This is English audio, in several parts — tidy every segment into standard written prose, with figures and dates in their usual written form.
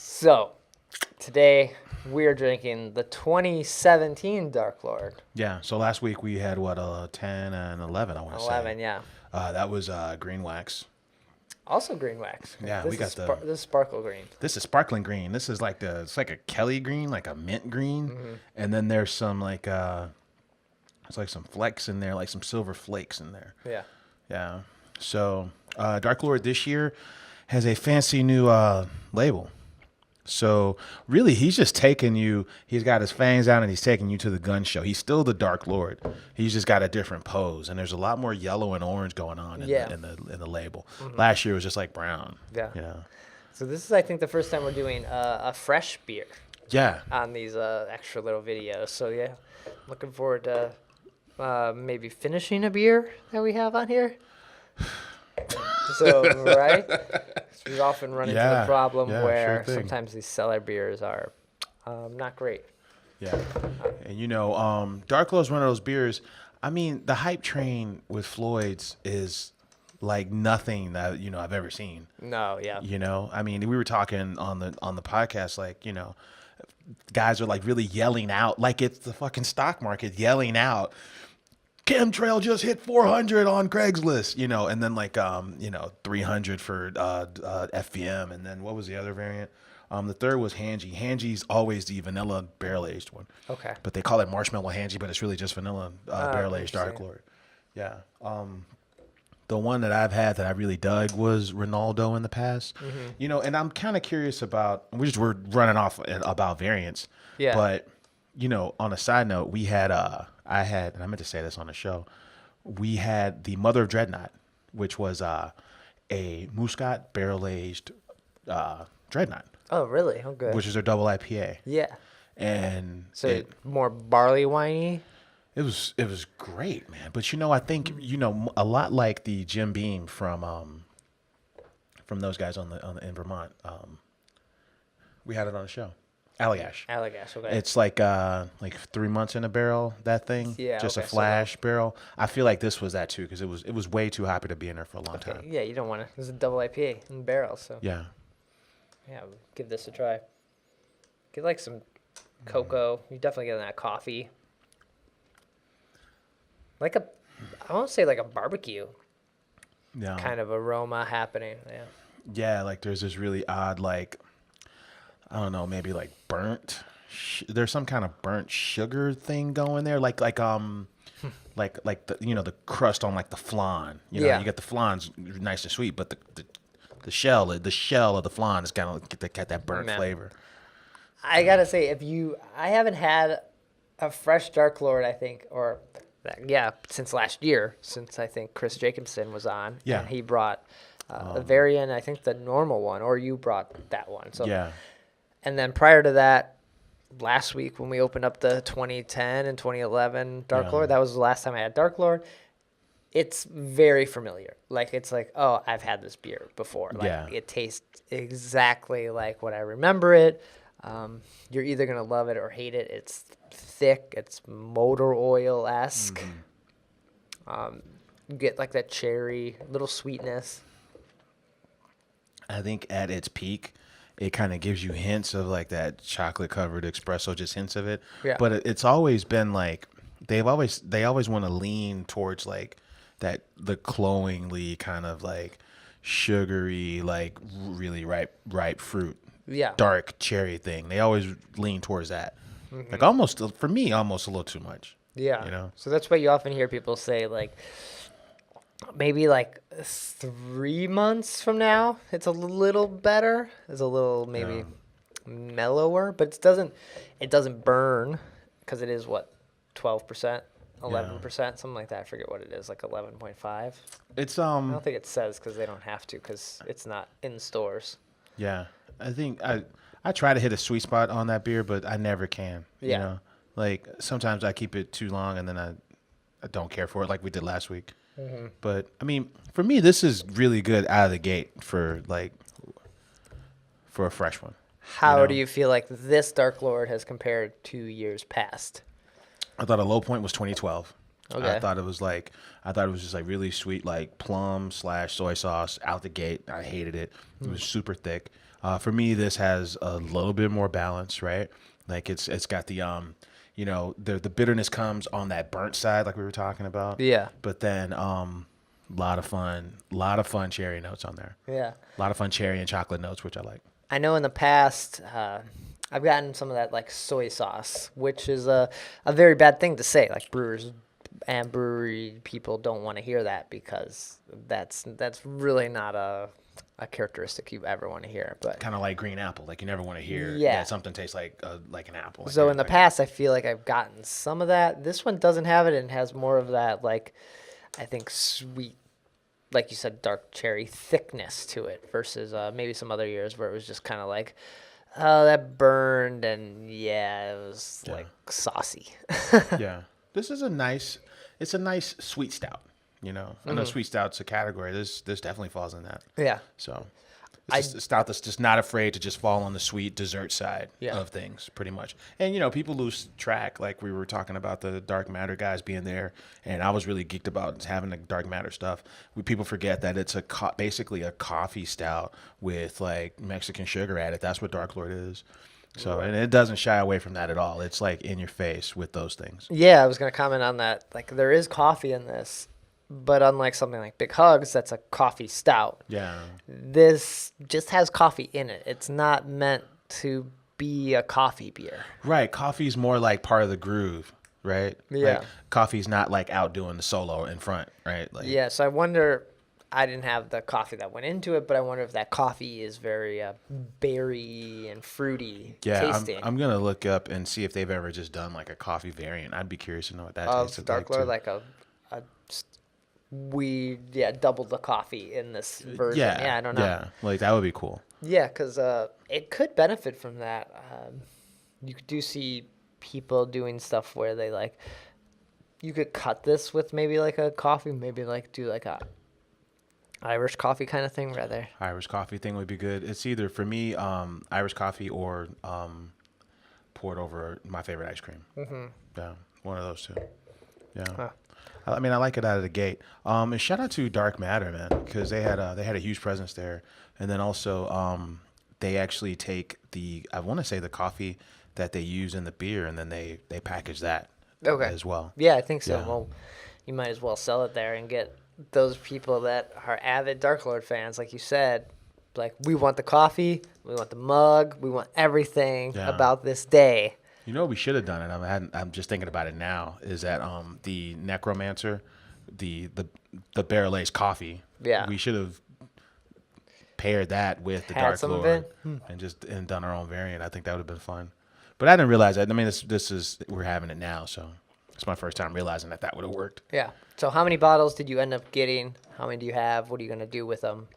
So, today we're drinking the 2017 Dark Lord. Yeah. So last week we had 10 and 11. I want to say 11, yeah. That was green wax. Also green wax. Yeah, this we got this is sparkle green. This is sparkling green. This is like it's like a Kelly green, like a mint green, and then there's some like it's like some flecks in there, like some silver flakes in there. Yeah. Yeah. So Dark Lord this year has a fancy new label. So really, he's just taking you. He's got his fangs out and he's taking you to the gun show. He's still the Dark Lord. He's just got a different pose, and there's a lot more yellow and orange going on in the label. Last year was just like brown. Yeah. You know? So this is, I think, the first time we're doing a fresh beer. Yeah. On these extra little videos. So yeah, looking forward to maybe finishing a beer that we have on here. So, right? So we often run into the problem where sometimes these cellar beers are not great. Yeah. And Dark Lord's one of those beers. I mean, the hype train with Floyd's is like nothing that I've ever seen. No, yeah. I mean, we were talking on the podcast, like, guys are like really yelling out, like it's the fucking stock market yelling out, Chemtrail just hit 400 on Craigslist, and then like 300 for FVM, and then what was the other variant? The third was Hanji. Hanji's always the vanilla barrel aged one. Okay. But they call it marshmallow Hanji, but it's really just vanilla barrel aged Dark Lord. Yeah. The one that I've had that I really dug was Ronaldo in the past. And I'm kind of curious about. We're running off about variants. Yeah. But on a side note, we had I meant to say this on the show. We had the Mother of Dreadnought, which was a Muscat barrel aged Dreadnought. Oh, really? Oh, good. Which is their double IPA. Yeah. And so more barley winey. It was great, man. But I think a lot like the Jim Beam from those guys in Vermont. We had it on the show. Allagash, okay. It's like 3 months in a barrel, that thing. Yeah, just a flash barrel. I feel like this was that too, because it was way too happy to be in there for a long time. Yeah, you don't want to. This is a double IPA in barrel, so yeah, we'll give this a try. Get like some cocoa. You definitely get that coffee. I won't say like a barbecue. Yeah. Kind of aroma happening. Yeah. Yeah, like there's this really odd I don't know, maybe like burnt. There's some kind of burnt sugar thing going there, like the the crust on like the flan. You get the flan's nice and sweet, but the shell of the flan is kind of got that burnt flavor. I gotta say, I haven't had a fresh Dark Lord, I think, since last year, since I think Chris Jacobson was on. Yeah. And he brought a variant, I think the normal one, or you brought that one. So yeah. And then prior to that, last week when we opened up the 2010 and 2011 Dark Lord, that was the last time I had Dark Lord. It's very familiar. Like, it's like, oh, I've had this beer before. Like, it tastes exactly like what I remember it. You're either going to love it or hate it. It's thick. It's motor oil-esque. You get like that cherry, little sweetness. I think at its peak, it kind of gives you hints of like that chocolate covered espresso, just hints of it. Yeah. But it's always been like they always want to lean towards like the cloyingly kind of like sugary, like really ripe fruit. Yeah. Dark cherry thing. They always lean towards that. Like almost for me, almost a little too much. Yeah. So that's why you often hear people say like maybe like 3 months from now, it's a little better. It's a little maybe mellower, but it doesn't burn because it is 12%, 11%, something like that. I forget what it is, like 11.5. It's I don't think it says because they don't have to because it's not in stores. Yeah, I think I try to hit a sweet spot on that beer, but I never can. Yeah. Like sometimes I keep it too long and then I don't care for it, like we did last week. But I mean, for me, this is really good out of the gate for a fresh one. How do you feel like this Dark Lord has compared to years past? I thought a low point was 2012. Okay. I thought it was just like really sweet, like plum / soy sauce out the gate. I hated it. It was super thick. For me, this has a little bit more balance, right? Like it's got the the bitterness comes on that burnt side, like we were talking about. Yeah. But then lot of fun cherry notes on there. Yeah. A lot of fun cherry and chocolate notes, which I like. I know in the past, I've gotten some of that like soy sauce, which is a very bad thing to say. Like brewers and brewery people don't want to hear that because that's really not a characteristic you ever want to hear. But Kind of like green apple. Like you never want to hear Yeah. that something tastes like an apple. so in the past, I feel like I've gotten some of that. This one doesn't have it and has more of that like, I think sweet, like you said, dark cherry thickness to it versus maybe some other years where it was just kind of like, oh, that burned and yeah, it was like saucy. Yeah. This is a nice sweet stout. I know sweet stout's a category. This definitely falls in that. Yeah. So it's just a stout that's just not afraid to just fall on the sweet dessert side Yeah. of things, pretty much. And people lose track. Like we were talking about the dark matter guys being there, and I was really geeked about having the dark matter stuff. People forget that it's basically a coffee stout with like Mexican sugar added. That's what Dark Lord is. So and it doesn't shy away from that at all. It's like in your face with those things. Yeah, I was going to comment on that. Like there is coffee in this, but unlike something like Big Hugs, that's a coffee stout. Yeah. This just has coffee in it. It's not meant to be a coffee beer. Right. Coffee's more like part of the groove, right? Yeah. Like, coffee's not like out doing the solo in front, right? Like, Yeah, so I wonder, I didn't have the coffee that went into it, but I wonder if that coffee is very berry and fruity tasting. I'm going to look up and see if they've ever just done like a coffee variant. I'd be curious to know what that tastes like. Dark Lord, like we doubled the coffee in this version. Yeah, I don't know. Yeah, like that would be cool. Yeah, because it could benefit from that. You do see people doing stuff where they like, you could cut this with maybe like a coffee, maybe like do like a Irish coffee kind of thing rather. Irish coffee thing would be good. It's either for me, Irish coffee or poured over my favorite ice cream. Mm-hmm. Yeah, one of those two. Yeah. Huh. I mean, I like it out of the gate. And shout out to Dark Matter, man, because they had a huge presence there, and then also they actually take I want to say the coffee that they use in the beer, and then they package that as well. Yeah, I think so. Yeah. Well, you might as well sell it there and get those people that are avid Dark Lord fans, like you said. Like, we want the coffee, we want the mug, we want everything about this day. You know what we should have done, and I'm just thinking about it now, is that the Necromancer, the barrel aged coffee. Yeah. We should have paired that with the Dark Lord and done our own variant. I think that would have been fun. But I didn't realize that. I mean, we're having it now, so it's my first time realizing that would have worked. Yeah. So how many bottles did you end up getting? How many do you have? What are you going to do with them?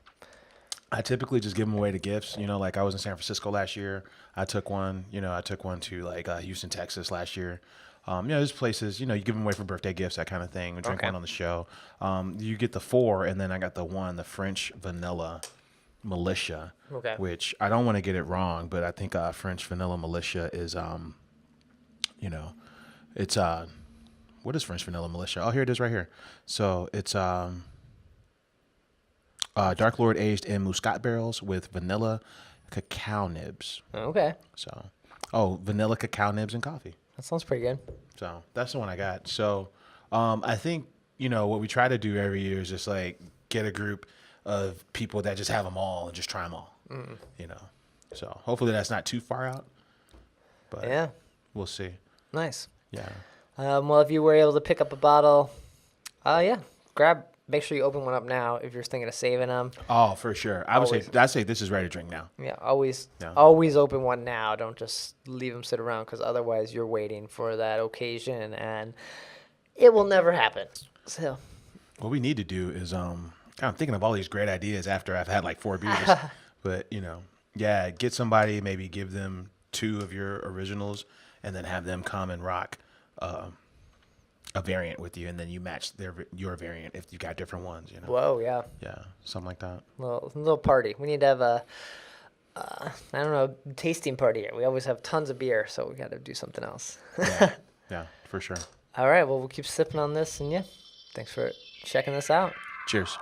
I typically just give them away to gifts. Like I was in San Francisco last year. I took one to like Houston, Texas last year. There's places, you give them away for birthday gifts, that kind of thing. We drink one on the show. You get the 4, and then I got the French Vanilla Militia, which I don't want to get it wrong, but I think French Vanilla Militia is, it's, what is French Vanilla Militia? Oh, here it is right here. So it's Dark Lord aged in Muscat barrels with vanilla cacao nibs. Okay. So, vanilla cacao nibs and coffee. That sounds pretty good. So that's the one I got. So I think, what we try to do every year is just like get a group of people that just have them all and just try them all, So hopefully that's not too far out, but yeah, we'll see. Nice. Yeah. Well, if you were able to pick up a bottle, make sure you open one up now if you're thinking of saving them. Oh, for sure. I'd say this is ready to drink now. Yeah, always open one now. Don't just leave them sit around, because otherwise you're waiting for that occasion and it will never happen. So what we need to do is I'm thinking of all these great ideas after I've had like 4 beers, but get somebody, maybe give them 2 of your originals and then have them come and rock a variant with you, and then you match your variant if you got different ones. Whoa, yeah. Yeah, something like that. Little party. We need to have a tasting party here. We always have tons of beer, so we got to do something else. Yeah, for sure. All right. Well, we'll keep sipping on this, and yeah, thanks for checking this out. Cheers.